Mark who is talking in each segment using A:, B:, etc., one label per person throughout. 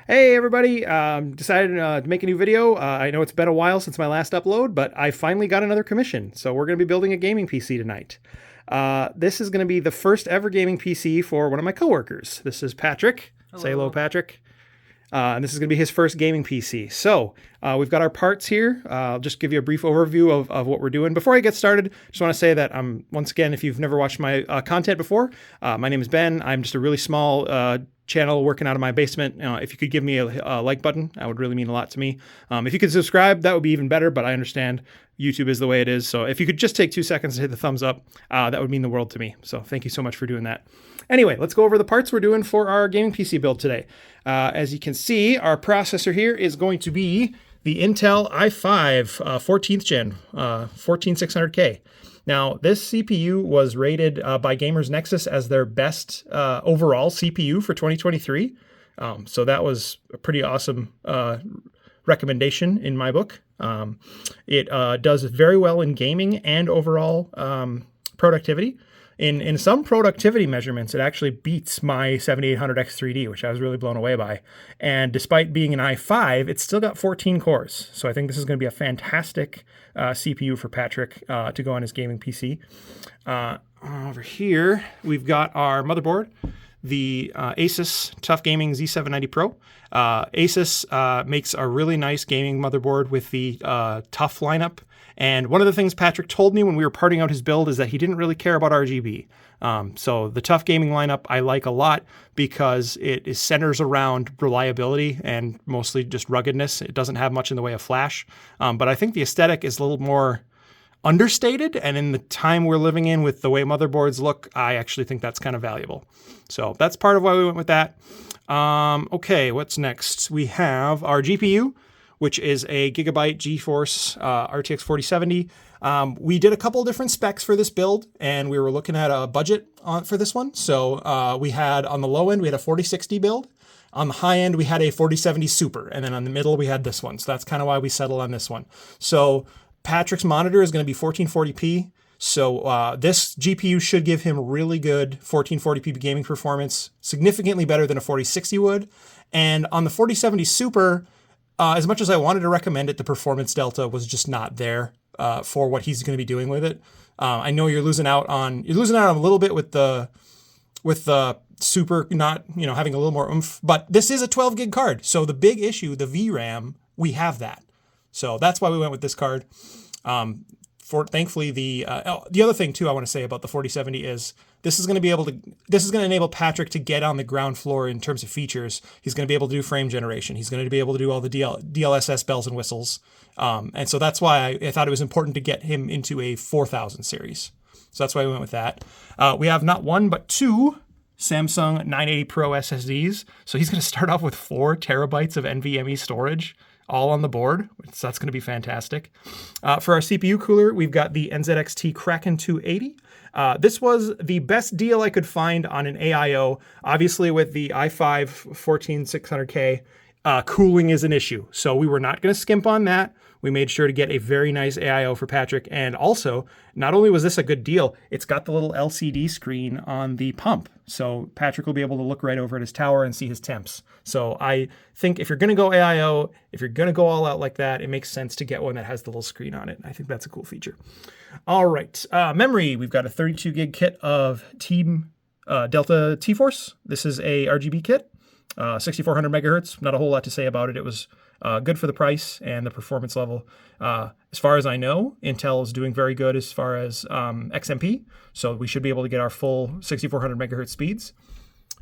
A: Hey everybody, decided to make a new video. I know it's been a while since my last upload, but I finally got another commission. So we're going to be building a gaming PC tonight. This is going to be the first ever gaming PC for one of my coworkers. This is Patrick. Hello. Say hello, Patrick. And this is going to be his first gaming PC. So we've got our parts here. I'll just give you a brief overview of what we're doing. Before I get started, just want to say that once again, if you've never watched my content before, my name is Ben. I'm just a really small channel working out of my basement. If you could give me a like button, that would really mean a lot to me. If you could subscribe, that would be even better, but I understand YouTube is the way it is. So if you could just take 2 seconds to hit the thumbs up, that would mean the world to me. So thank you so much for doing that. Anyway, let's go over the parts we're doing for our gaming PC build today. As you can see, our processor here is going to be the Intel i5 14th gen 14600K. Now, this CPU was rated by Gamers Nexus as their best overall CPU for 2023. So that was a pretty awesome recommendation in my book. It does very well in gaming and overall productivity. In some productivity measurements, it actually beats my 7800X3D, which I was really blown away by. And despite being an i5, it's still got 14 cores. So I think this is going to be a fantastic CPU for Patrick to go on his gaming PC. Over here, we've got our motherboard, the Asus TUF Gaming Z790 Pro. Asus makes a really nice gaming motherboard with the TUF lineup. And one of the things Patrick told me when we were parting out his build is that he didn't really care about RGB. So the TUF Gaming lineup I like a lot because it centers around reliability and mostly just ruggedness. It doesn't have much in the way of flash. But I think the aesthetic is a little more understated. And in the time we're living in with the way motherboards look, I actually think that's kind of valuable. So that's part of why we went with that. Okay, what's next? We have our GPU, which is a Gigabyte GeForce RTX 4070. We did a couple different specs for this build, and we were looking at a budget for this one. So we had, on the low end, we had a 4060 build. On the high end, we had a 4070 Super. And then on the middle, we had this one. So that's kind of why we settled on this one. So Patrick's monitor is going to be 1440p. So this GPU should give him really good 1440p gaming performance, significantly better than a 4060 would. And on the 4070 Super, as much as I wanted to recommend it, the performance delta was just not there for what he's going to be doing with it. I know you're losing out on a little bit with the Super not having a little more oomph, but this is a 12 gig card. So the big issue, the VRAM, we have that. So that's why we went with this card. Thankfully, the other thing too I want to say about the 4070 is this is going to enable Patrick to get on the ground floor in terms of features. He's going to be able to do frame generation. He's going to be able to do all the DLSS bells and whistles. And so that's why I thought it was important to get him into a 4000 series. So that's why we went with that. We have not one, but two Samsung 980 Pro SSDs. So he's going to start off with 4 terabytes of NVMe storage, all on the board. So that's going to be fantastic. For our CPU cooler, we've got the NZXT Kraken 280. This was the best deal I could find on an AIO. Obviously, with the i5-14600K, cooling is an issue. So we were not going to skimp on that. We made sure to get a very nice AIO for Patrick. And also, not only was this a good deal, it's got the little LCD screen on the pump. So Patrick will be able to look right over at his tower and see his temps. So I think if you're going to go AIO, if you're going to go all out like that, it makes sense to get one that has the little screen on it. I think that's a cool feature. All right. Memory, we've got a 32 gig kit of Delta T-Force. This is a RGB kit, 6400 megahertz. Not a whole lot to say about it. It was good for the price and the performance level. As far as I know, Intel is doing very good as far as XMP, so we should be able to get our full 6400 megahertz speeds.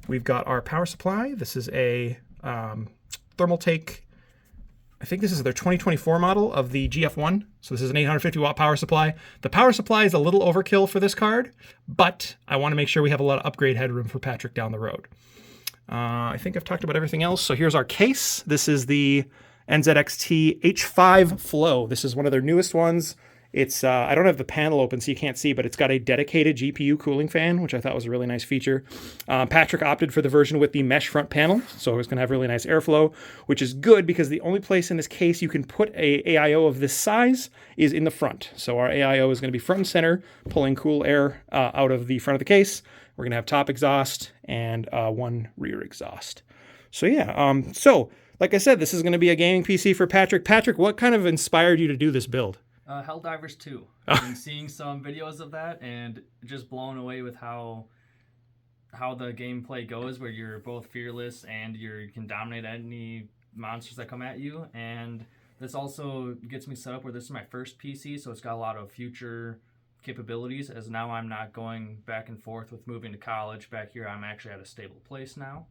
A: We've got our power supply. This is a Thermaltake. I think this is their 2024 model of the GF1. So this is an 850 watt power supply. The power supply is a little overkill for this card, but I want to make sure we have a lot of upgrade headroom for Patrick down the road. I think I've talked about everything else. So here's our case. This is the NZXT H5 Flow. This is one of their newest ones. It's I don't have the panel open so you can't see, but it's got a dedicated GPU cooling fan, which I thought was a really nice feature. Patrick opted for the version with the mesh front panel, so it's going to have really nice airflow, which is good because the only place in this case you can put a AIO of this size is in the front. So our AIO is going to be front and center, pulling cool air out of the front of the case. We're going to have top exhaust and one rear exhaust. So yeah, so like I said, this is going to be a gaming PC for Patrick. Patrick, what kind of inspired you to do this build?
B: Helldivers 2. I've been seeing some videos of that and just blown away with how the gameplay goes, where you're both fearless and you can dominate any monsters that come at you. And this also gets me set up where this is my first PC, so it's got a lot of future capabilities, as now I'm not going back and forth with moving to college. Back here I'm actually at a stable place now.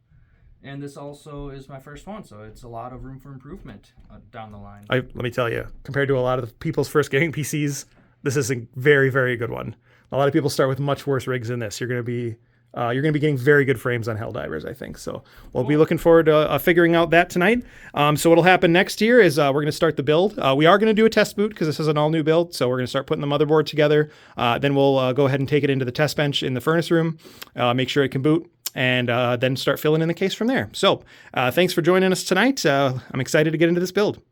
B: And this also is my first one, so it's a lot of room for improvement down the line.
A: Let me tell you, compared to a lot of the people's first gaming PCs, this is a very, very good one. A lot of people start with much worse rigs than this. You're going to be getting very good frames on Helldivers, I think. So we'll be looking forward to figuring out that tonight. So what'll happen next year is we're going to start the build. We are going to do a test boot because this is an all-new build. So we're going to start putting the motherboard together. Then we'll go ahead and take it into the test bench in the furnace room, make sure it can boot, and then start filling in the case from there. So thanks for joining us tonight. I'm excited to get into this build.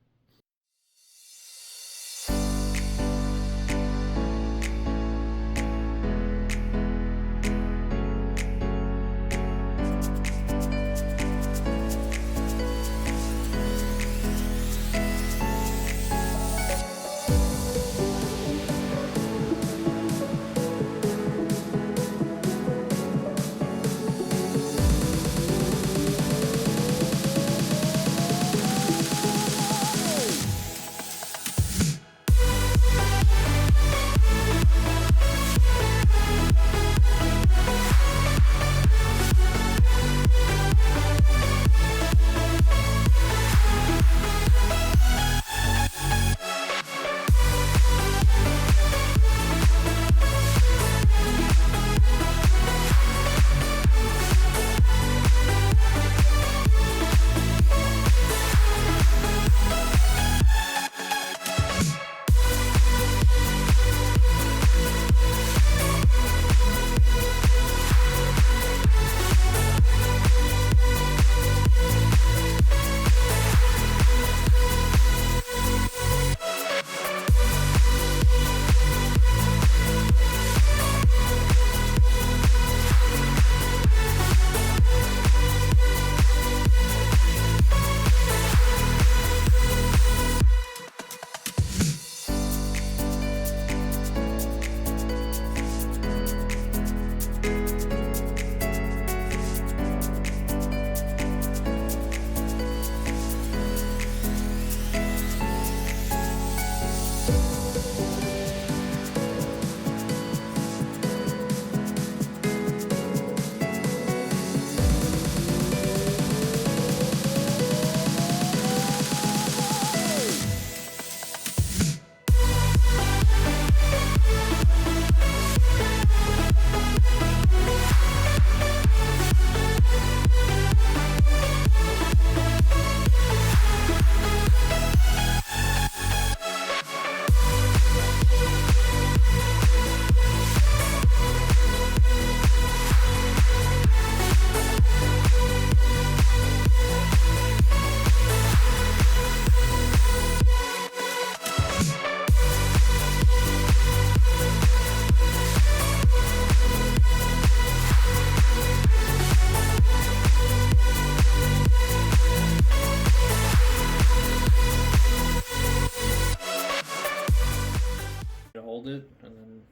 B: It and then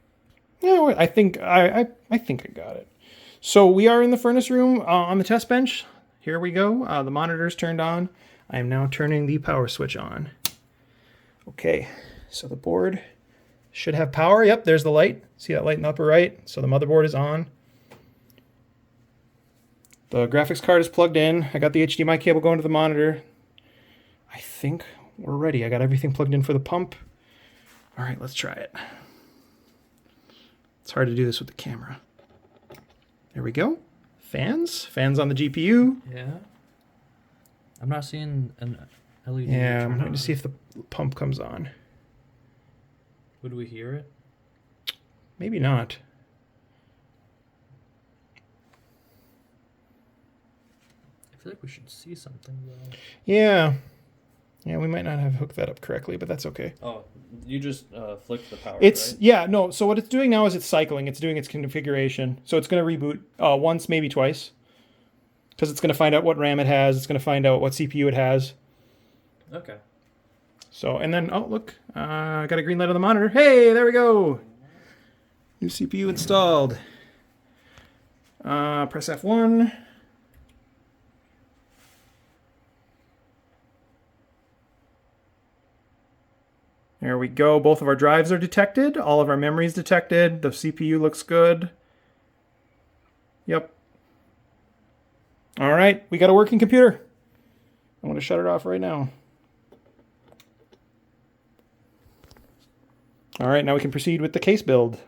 A: Yeah, I think I think I got it. So we are in the furnace room on the test bench. Here we go. The monitor's turned on. I am now turning the power switch on. Okay, so the board should have power. Yep, there's the light. See that light in the upper right? So the motherboard is on. The graphics card is plugged in. I got the HDMI cable going to the monitor. I think we're ready. I got everything plugged in for the pump. All right, let's try it. It's hard to do this with the camera. There we go. Fans on the GPU.
B: Yeah. I'm not seeing an LED.
A: Yeah, I'm going to see if the pump comes on.
B: Would we hear it?
A: Maybe not.
B: I feel like we should see something though.
A: Yeah. Yeah, we might not have hooked that up correctly, but that's okay.
B: Oh, you just flicked the power,
A: It's
B: right?
A: Yeah, no, so what it's doing now is it's cycling. It's doing its configuration. So it's going to reboot once, maybe twice. because it's going to find out what RAM it has. It's going to find out what CPU it has.
B: Okay.
A: So, and then, oh, look, I got a green light on the monitor. Hey, there we go. New CPU installed. Press F1. There we go. Both of our drives are detected. All of our memory is detected. The CPU looks good. Yep. All right, we got a working computer. I'm going to shut it off right now. All right, now we can proceed with the case build.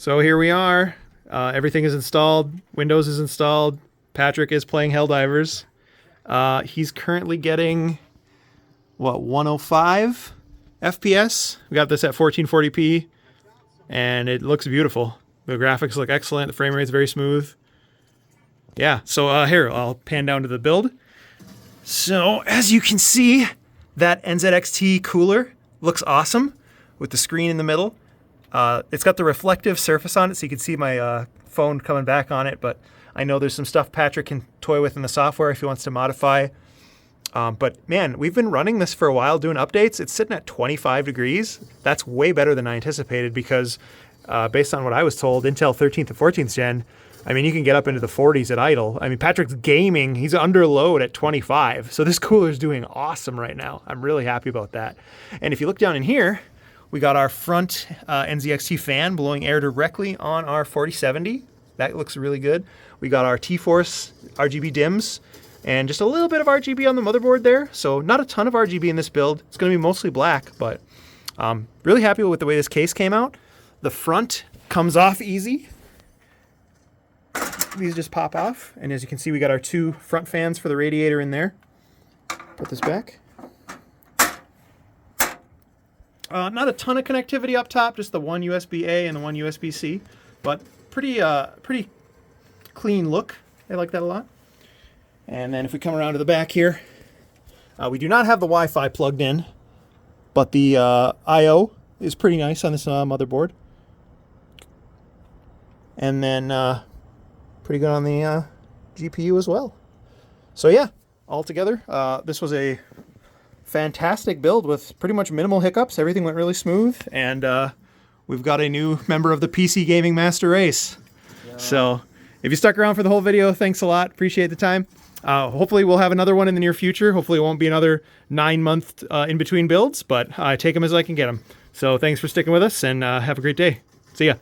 A: So here we are. Everything is installed. Windows is installed. Patrick is playing Helldivers. He's currently getting, what, 105 FPS? We got this at 1440p, and it looks beautiful. The graphics look excellent. The frame rate's very smooth. Yeah, so here, I'll pan down to the build. So, as you can see, that NZXT cooler looks awesome with the screen in the middle. It's got the reflective surface on it, so you can see my phone coming back on it, but I know there's some stuff Patrick can toy with in the software if he wants to modify. But man, we've been running this for a while, doing updates. It's sitting at 25 degrees. That's way better than I anticipated because based on what I was told, Intel 13th and 14th gen, I mean, you can get up into the 40s at idle. I mean, Patrick's gaming. He's under load at 25. So this cooler's doing awesome right now. I'm really happy about that. And if you look down in here, we got our front NZXT fan blowing air directly on our 4070. That looks really good. We got our T-Force RGB DIMMs and just a little bit of RGB on the motherboard there. So not a ton of RGB in this build. It's going to be mostly black, but really happy with the way this case came out. The front comes off easy. These just pop off, and as you can see, we got our two front fans for the radiator in there. Put this back. Not a ton of connectivity up top, just the one USB-A and the one USB-C, but pretty clean look. I like that a lot. And then if we come around to the back here, we do not have the Wi-Fi plugged in, but the I/O is pretty nice on this motherboard. And then pretty good on the GPU as well. So yeah, altogether, this was a fantastic build with pretty much minimal hiccups. Everything went really smooth, and we've got a new member of the PC Gaming Master Race. Yeah. So if you stuck around for the whole video, thanks a lot. Appreciate the time. Hopefully we'll have another one in the near future. Hopefully it won't be another 9-month in between builds, but I take them as I can get them. So thanks for sticking with us, and have a great day. See ya.